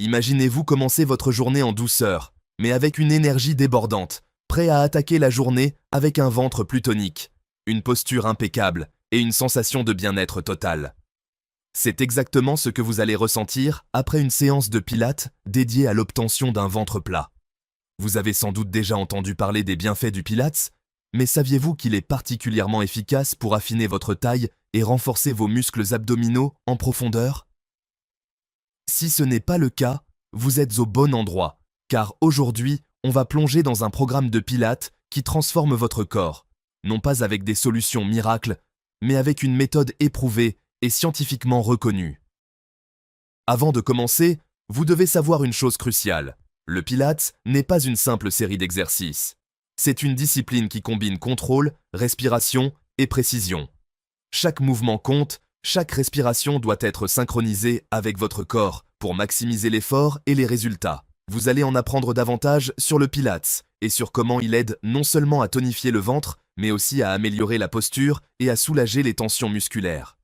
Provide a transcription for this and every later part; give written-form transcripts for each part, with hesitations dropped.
Imaginez-vous commencer votre journée en douceur, mais avec une énergie débordante, prêt à attaquer la journée avec un ventre plus tonique, une posture impeccable et une sensation de bien-être total. C'est exactement ce que vous allez ressentir après une séance de pilates dédiée à l'obtention d'un ventre plat. Vous avez sans doute déjà entendu parler des bienfaits du pilates, mais saviez-vous qu'il est particulièrement efficace pour affiner votre taille et renforcer vos muscles abdominaux en profondeur? Si ce n'est pas le cas, vous êtes au bon endroit, car aujourd'hui, on va plonger dans un programme de pilates qui transforme votre corps, non pas avec des solutions miracles, mais avec une méthode éprouvée et scientifiquement reconnue. Avant de commencer, vous devez savoir une chose cruciale. Le pilates n'est pas une simple série d'exercices. C'est une discipline qui combine contrôle, respiration et précision. Chaque mouvement compte, chaque respiration doit être synchronisée avec votre corps pour maximiser l'effort et les résultats. Vous allez en apprendre davantage sur le pilates et sur comment il aide non seulement à tonifier le ventre, mais aussi à améliorer la posture et à soulager les tensions musculaires.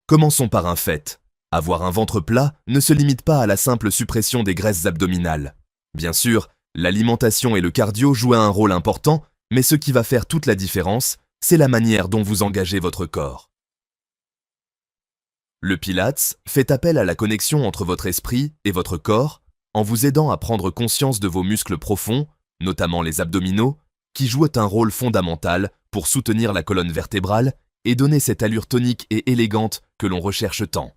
Commençons par un fait. Avoir un ventre plat ne se limite pas à la simple suppression des graisses abdominales. Bien sûr, l'alimentation et le cardio jouent un rôle important, mais ce qui va faire toute la différence, c'est la manière dont vous engagez votre corps. Le Pilates fait appel à la connexion entre votre esprit et votre corps en vous aidant à prendre conscience de vos muscles profonds, notamment les abdominaux, qui jouent un rôle fondamental pour soutenir la colonne vertébrale et donner cette allure tonique et élégante que l'on recherche tant.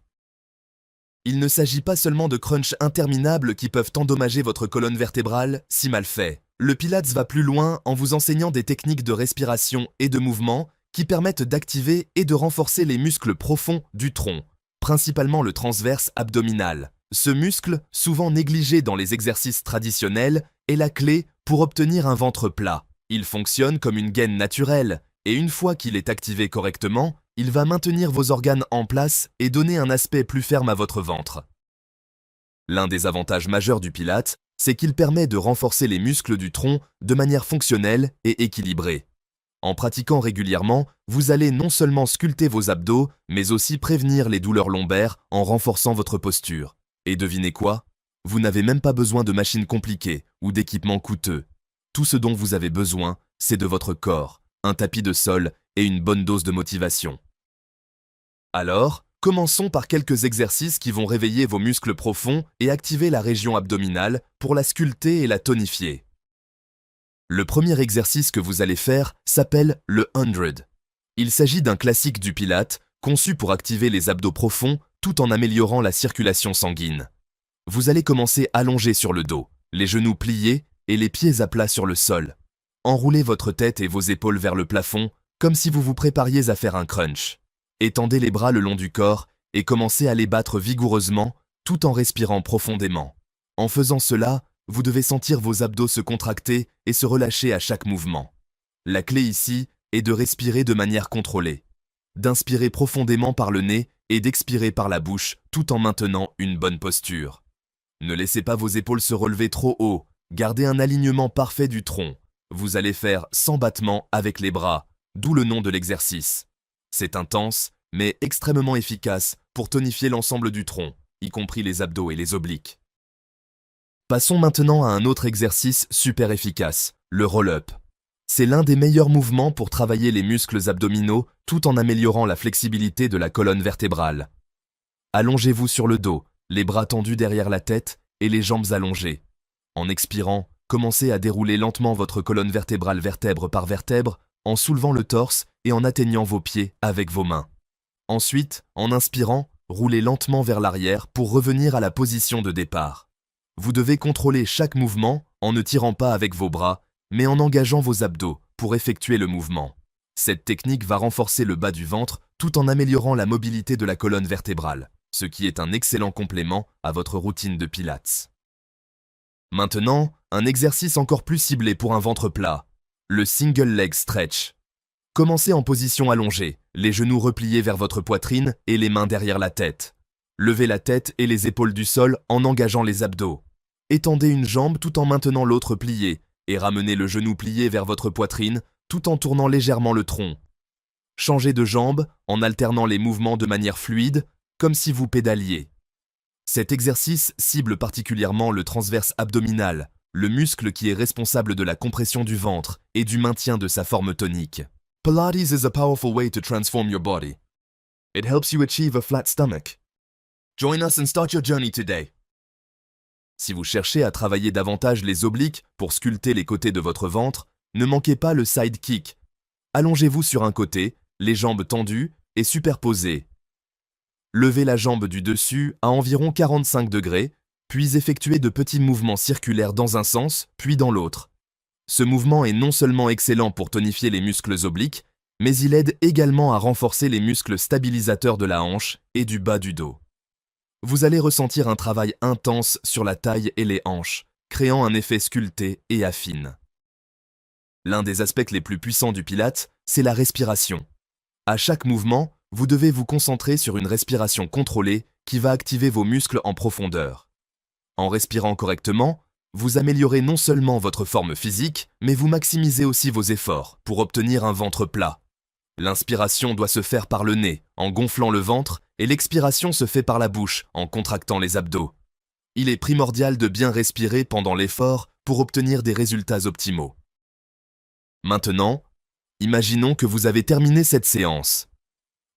Il ne s'agit pas seulement de crunchs interminables qui peuvent endommager votre colonne vertébrale si mal fait. Le Pilates va plus loin en vous enseignant des techniques de respiration et de mouvement qui permettent d'activer et de renforcer les muscles profonds du tronc, principalement le transverse abdominal. Ce muscle, souvent négligé dans les exercices traditionnels, est la clé pour obtenir un ventre plat. Il fonctionne comme une gaine naturelle, et une fois qu'il est activé correctement, il va maintenir vos organes en place et donner un aspect plus ferme à votre ventre. L'un des avantages majeurs du Pilates, c'est qu'il permet de renforcer les muscles du tronc de manière fonctionnelle et équilibrée. En pratiquant régulièrement, vous allez non seulement sculpter vos abdos, mais aussi prévenir les douleurs lombaires en renforçant votre posture. Et devinez quoi? Vous n'avez même pas besoin de machines compliquées ou d'équipements coûteux. Tout ce dont vous avez besoin, c'est de votre corps, un tapis de sol et une bonne dose de motivation. Alors, commençons par quelques exercices qui vont réveiller vos muscles profonds et activer la région abdominale pour la sculpter et la tonifier. Le premier exercice que vous allez faire s'appelle le 100. Il s'agit d'un classique du Pilates conçu pour activer les abdos profonds tout en améliorant la circulation sanguine. Vous allez commencer allongé sur le dos, les genoux pliés et les pieds à plat sur le sol. Enroulez votre tête et vos épaules vers le plafond comme si vous vous prépariez à faire un crunch. Étendez les bras le long du corps et commencez à les battre vigoureusement tout en respirant profondément. En faisant cela, vous devez sentir vos abdos se contracter et se relâcher à chaque mouvement. La clé ici est de respirer de manière contrôlée, d'inspirer profondément par le nez et d'expirer par la bouche tout en maintenant une bonne posture. Ne laissez pas vos épaules se relever trop haut, gardez un alignement parfait du tronc. Vous allez faire 100 battements avec les bras, d'où le nom de l'exercice. C'est intense, mais extrêmement efficace pour tonifier l'ensemble du tronc, y compris les abdos et les obliques. Passons maintenant à un autre exercice super efficace, le roll-up. C'est l'un des meilleurs mouvements pour travailler les muscles abdominaux tout en améliorant la flexibilité de la colonne vertébrale. Allongez-vous sur le dos, les bras tendus derrière la tête et les jambes allongées. En expirant, commencez à dérouler lentement votre colonne vertébrale vertèbre par vertèbre en soulevant le torse et en atteignant vos pieds avec vos mains. Ensuite, en inspirant, roulez lentement vers l'arrière pour revenir à la position de départ. Vous devez contrôler chaque mouvement en ne tirant pas avec vos bras, mais en engageant vos abdos pour effectuer le mouvement. Cette technique va renforcer le bas du ventre tout en améliorant la mobilité de la colonne vertébrale, ce qui est un excellent complément à votre routine de Pilates. Maintenant, un exercice encore plus ciblé pour un ventre plat, le single leg stretch. Commencez en position allongée, les genoux repliés vers votre poitrine et les mains derrière la tête. Levez la tête et les épaules du sol en engageant les abdos. Étendez une jambe tout en maintenant l'autre pliée et ramenez le genou plié vers votre poitrine tout en tournant légèrement le tronc. Changez de jambe en alternant les mouvements de manière fluide, comme si vous pédaliez. Cet exercice cible particulièrement le transverse abdominal, le muscle qui est responsable de la compression du ventre et du maintien de sa forme tonique. Pilates is a powerful way to transform your body. It helps you achieve a flat stomach. Join us and start your journey today. Si vous cherchez à travailler davantage les obliques pour sculpter les côtés de votre ventre, ne manquez pas le side kick. Allongez-vous sur un côté, les jambes tendues et superposées. Levez la jambe du dessus à environ 45 degrés, puis effectuez de petits mouvements circulaires dans un sens, puis dans l'autre. Ce mouvement est non seulement excellent pour tonifier les muscles obliques, mais il aide également à renforcer les muscles stabilisateurs de la hanche et du bas du dos. Vous allez ressentir un travail intense sur la taille et les hanches, créant un effet sculpté et affine. L'un des aspects les plus puissants du Pilates, c'est la respiration. À chaque mouvement, vous devez vous concentrer sur une respiration contrôlée qui va activer vos muscles en profondeur. En respirant correctement, vous améliorez non seulement votre forme physique, mais vous maximisez aussi vos efforts pour obtenir un ventre plat. L'inspiration doit se faire par le nez, en gonflant le ventre, et l'expiration se fait par la bouche, en contractant les abdos. Il est primordial de bien respirer pendant l'effort pour obtenir des résultats optimaux. Maintenant, imaginons que vous avez terminé cette séance.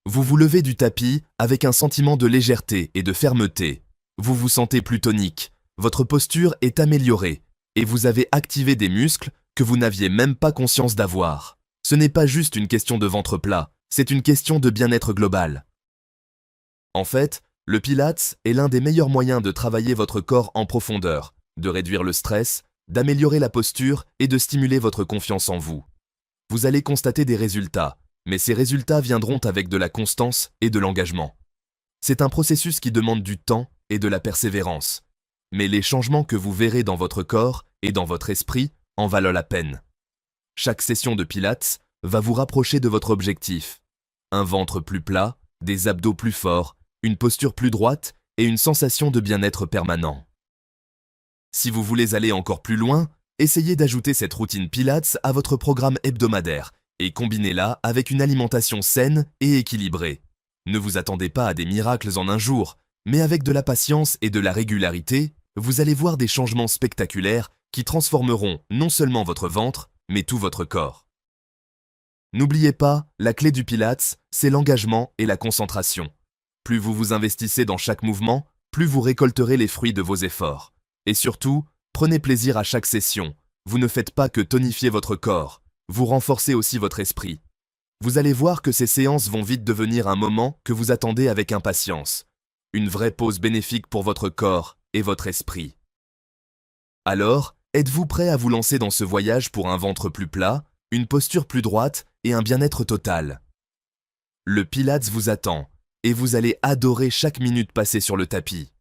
Vous vous levez du tapis avec un sentiment de légèreté et de fermeté. Vous vous sentez plus tonique, votre posture est améliorée et vous avez activé des muscles que vous n'aviez même pas conscience d'avoir. Ce n'est pas juste une question de ventre plat, c'est une question de bien-être global. En fait, le Pilates est l'un des meilleurs moyens de travailler votre corps en profondeur, de réduire le stress, d'améliorer la posture et de stimuler votre confiance en vous. Vous allez constater des résultats, mais ces résultats viendront avec de la constance et de l'engagement. C'est un processus qui demande du temps et de la persévérance. Mais les changements que vous verrez dans votre corps et dans votre esprit en valent la peine. Chaque session de Pilates va vous rapprocher de votre objectif. Un ventre plus plat, des abdos plus forts, une posture plus droite et une sensation de bien-être permanent. Si vous voulez aller encore plus loin, essayez d'ajouter cette routine Pilates à votre programme hebdomadaire et combinez-la avec une alimentation saine et équilibrée. Ne vous attendez pas à des miracles en un jour, mais avec de la patience et de la régularité, vous allez voir des changements spectaculaires qui transformeront non seulement votre ventre, mais tout votre corps. N'oubliez pas, la clé du Pilates, c'est l'engagement et la concentration. Plus vous vous investissez dans chaque mouvement, plus vous récolterez les fruits de vos efforts. Et surtout, prenez plaisir à chaque session. Vous ne faites pas que tonifier votre corps, vous renforcez aussi votre esprit. Vous allez voir que ces séances vont vite devenir un moment que vous attendez avec impatience. Une vraie pause bénéfique pour votre corps et votre esprit. Alors, êtes-vous prêt à vous lancer dans ce voyage pour un ventre plus plat, une posture plus droite et un bien-être total? Le Pilates vous attend et vous allez adorer chaque minute passée sur le tapis.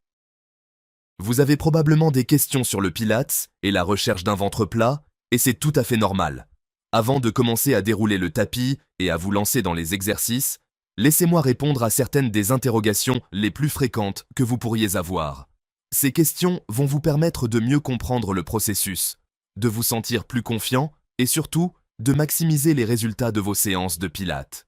Vous avez probablement des questions sur le Pilates et la recherche d'un ventre plat, et c'est tout à fait normal. Avant de commencer à dérouler le tapis et à vous lancer dans les exercices, laissez-moi répondre à certaines des interrogations les plus fréquentes que vous pourriez avoir. Ces questions vont vous permettre de mieux comprendre le processus, de vous sentir plus confiant et surtout de maximiser les résultats de vos séances de Pilates.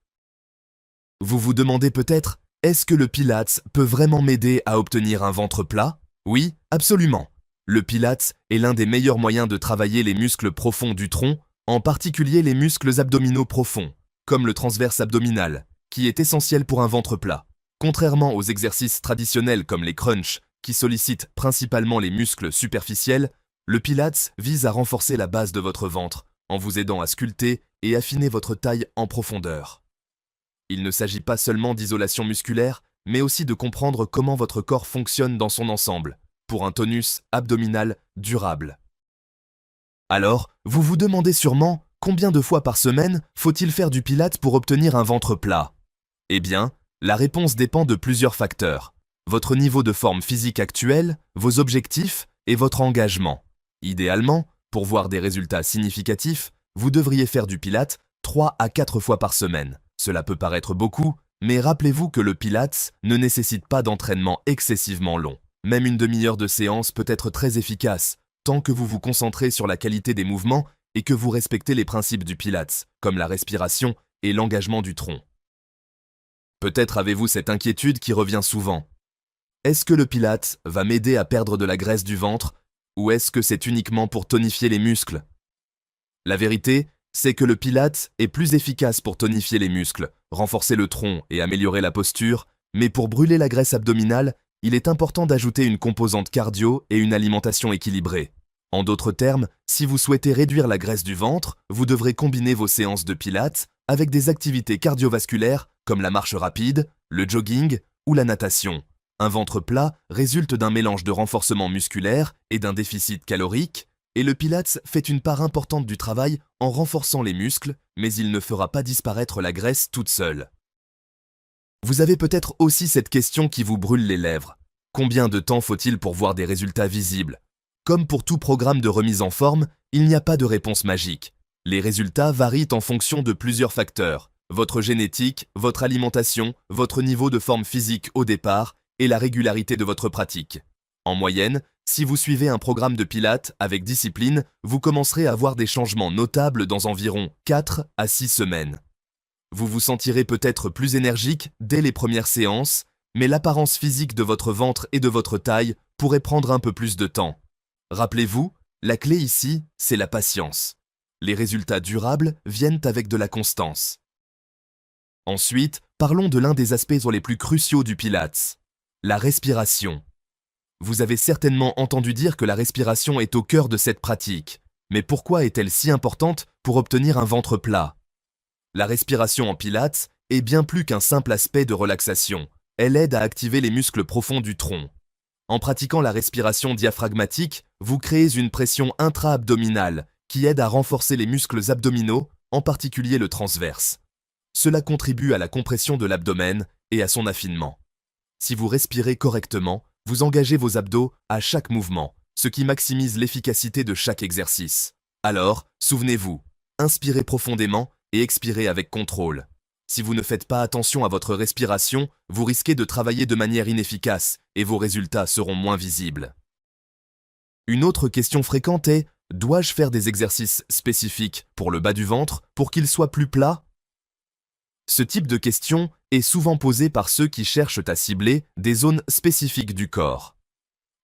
Vous vous demandez peut-être, est-ce que le Pilates peut vraiment m'aider à obtenir un ventre plat? Oui, absolument. Le Pilates est l'un des meilleurs moyens de travailler les muscles profonds du tronc, en particulier les muscles abdominaux profonds, comme le transverse abdominal, qui est essentiel pour un ventre plat. Contrairement aux exercices traditionnels comme les crunchs, qui sollicitent principalement les muscles superficiels, le Pilates vise à renforcer la base de votre ventre, en vous aidant à sculpter et affiner votre taille en profondeur. Il ne s'agit pas seulement d'isolation musculaire, mais aussi de comprendre comment votre corps fonctionne dans son ensemble, pour un tonus abdominal durable. Alors, vous vous demandez sûrement combien de fois par semaine faut-il faire du Pilates pour obtenir un ventre plat? Eh bien, la réponse dépend de plusieurs facteurs. Votre niveau de forme physique actuel, vos objectifs et votre engagement. Idéalement, pour voir des résultats significatifs, vous devriez faire du Pilates 3 à 4 fois par semaine. Cela peut paraître beaucoup, mais rappelez-vous que le Pilates ne nécessite pas d'entraînement excessivement long. Même une demi-heure de séance peut être très efficace, tant que vous vous concentrez sur la qualité des mouvements et que vous respectez les principes du Pilates, comme la respiration et l'engagement du tronc. Peut-être avez-vous cette inquiétude qui revient souvent. Est-ce que le Pilates va m'aider à perdre de la graisse du ventre ou est-ce que c'est uniquement pour tonifier les muscles? La vérité, c'est que le Pilates est plus efficace pour tonifier les muscles, renforcer le tronc et améliorer la posture, mais pour brûler la graisse abdominale, il est important d'ajouter une composante cardio et une alimentation équilibrée. En d'autres termes, si vous souhaitez réduire la graisse du ventre, vous devrez combiner vos séances de Pilates avec des activités cardiovasculaires comme la marche rapide, le jogging ou la natation. Un ventre plat résulte d'un mélange de renforcement musculaire et d'un déficit calorique, et le Pilates fait une part importante du travail en renforçant les muscles, mais il ne fera pas disparaître la graisse toute seule. Vous avez peut-être aussi cette question qui vous brûle les lèvres. Combien de temps faut-il pour voir des résultats visibles? Comme pour tout programme de remise en forme, il n'y a pas de réponse magique. Les résultats varient en fonction de plusieurs facteurs. Votre génétique, votre alimentation, votre niveau de forme physique au départ et la régularité de votre pratique. En moyenne, si vous suivez un programme de Pilates avec discipline, vous commencerez à voir des changements notables dans environ 4 à 6 semaines. Vous vous sentirez peut-être plus énergique dès les premières séances, mais l'apparence physique de votre ventre et de votre taille pourrait prendre un peu plus de temps. Rappelez-vous, la clé ici, c'est la patience. Les résultats durables viennent avec de la constance. Ensuite, parlons de l'un des aspects les plus cruciaux du Pilates, la respiration. Vous avez certainement entendu dire que la respiration est au cœur de cette pratique. Mais pourquoi est-elle si importante pour obtenir un ventre plat? La respiration en Pilates est bien plus qu'un simple aspect de relaxation. Elle aide à activer les muscles profonds du tronc. En pratiquant la respiration diaphragmatique, vous créez une pression intra-abdominale qui aide à renforcer les muscles abdominaux, en particulier le transverse. Cela contribue à la compression de l'abdomen et à son affinement. Si vous respirez correctement, vous engagez vos abdos à chaque mouvement, ce qui maximise l'efficacité de chaque exercice. Alors, souvenez-vous, inspirez profondément et expirez avec contrôle. Si vous ne faites pas attention à votre respiration, vous risquez de travailler de manière inefficace et vos résultats seront moins visibles. Une autre question fréquente est: dois-je faire des exercices spécifiques pour le bas du ventre pour qu'il soit plus plat? Ce type de question est souvent posé par ceux qui cherchent à cibler des zones spécifiques du corps.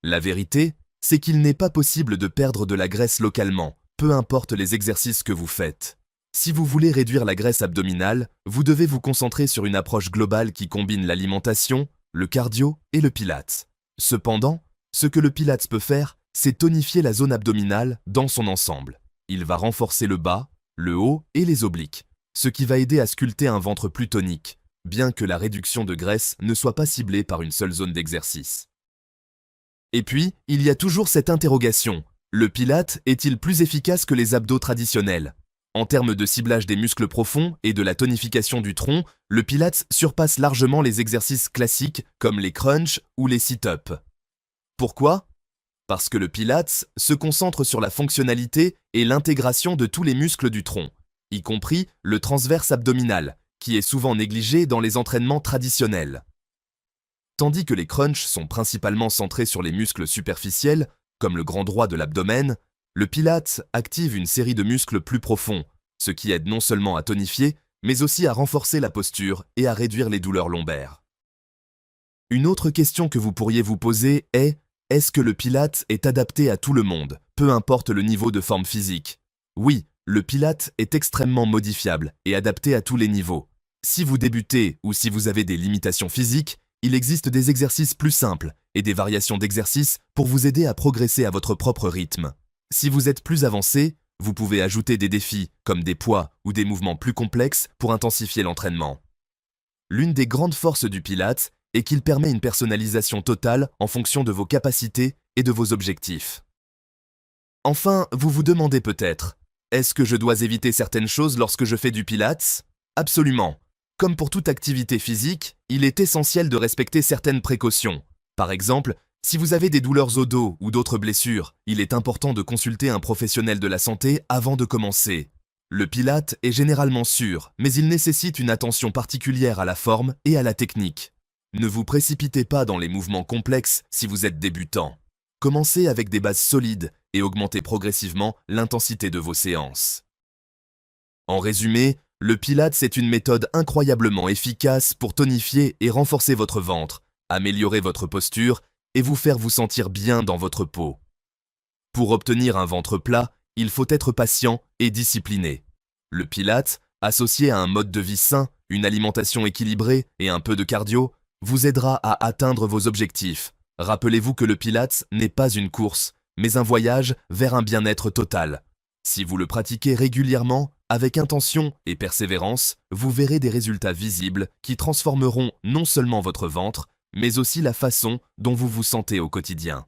La vérité, c'est qu'il n'est pas possible de perdre de la graisse localement, peu importe les exercices que vous faites. Si vous voulez réduire la graisse abdominale, vous devez vous concentrer sur une approche globale qui combine l'alimentation, le cardio et le Pilates. Cependant, ce que le Pilates peut faire, c'est tonifier la zone abdominale dans son ensemble. Il va renforcer le bas, le haut et les obliques, ce qui va aider à sculpter un ventre plus tonique, bien que la réduction de graisse ne soit pas ciblée par une seule zone d'exercice. Et puis, il y a toujours cette interrogation. Le Pilates est-il plus efficace que les abdos traditionnels? En termes de ciblage des muscles profonds et de la tonification du tronc, le Pilates surpasse largement les exercices classiques comme les crunchs ou les sit-ups. Pourquoi? Parce que le Pilates se concentre sur la fonctionnalité et l'intégration de tous les muscles du tronc, y compris le transverse abdominal, qui est souvent négligé dans les entraînements traditionnels. Tandis que les crunchs sont principalement centrés sur les muscles superficiels, comme le grand droit de l'abdomen, le Pilates active une série de muscles plus profonds, ce qui aide non seulement à tonifier, mais aussi à renforcer la posture et à réduire les douleurs lombaires. Une autre question que vous pourriez vous poser est: est-ce que le Pilates est adapté à tout le monde, peu importe le niveau de forme physique? Oui, le Pilates est extrêmement modifiable et adapté à tous les niveaux. Si vous débutez ou si vous avez des limitations physiques, il existe des exercices plus simples et des variations d'exercices pour vous aider à progresser à votre propre rythme. Si vous êtes plus avancé, vous pouvez ajouter des défis comme des poids ou des mouvements plus complexes pour intensifier l'entraînement. L'une des grandes forces du Pilates est qu'il permet une personnalisation totale en fonction de vos capacités et de vos objectifs. Enfin, vous vous demandez peut-être: est-ce que je dois éviter certaines choses lorsque je fais du Pilates? Absolument. Comme pour toute activité physique, il est essentiel de respecter certaines précautions. Par exemple, si vous avez des douleurs au dos ou d'autres blessures, il est important de consulter un professionnel de la santé avant de commencer. Le Pilates est généralement sûr, mais il nécessite une attention particulière à la forme et à la technique. Ne vous précipitez pas dans les mouvements complexes si vous êtes débutant. Commencez avec des bases solides et augmentez progressivement l'intensité de vos séances. En résumé, le Pilates est une méthode incroyablement efficace pour tonifier et renforcer votre ventre, améliorer votre posture et vous faire vous sentir bien dans votre peau. Pour obtenir un ventre plat, il faut être patient et discipliné. Le Pilates, associé à un mode de vie sain, une alimentation équilibrée et un peu de cardio, vous aidera à atteindre vos objectifs. Rappelez-vous que le Pilates n'est pas une course, mais un voyage vers un bien-être total. Si vous le pratiquez régulièrement, avec intention et persévérance, vous verrez des résultats visibles qui transformeront non seulement votre ventre, mais aussi la façon dont vous vous sentez au quotidien.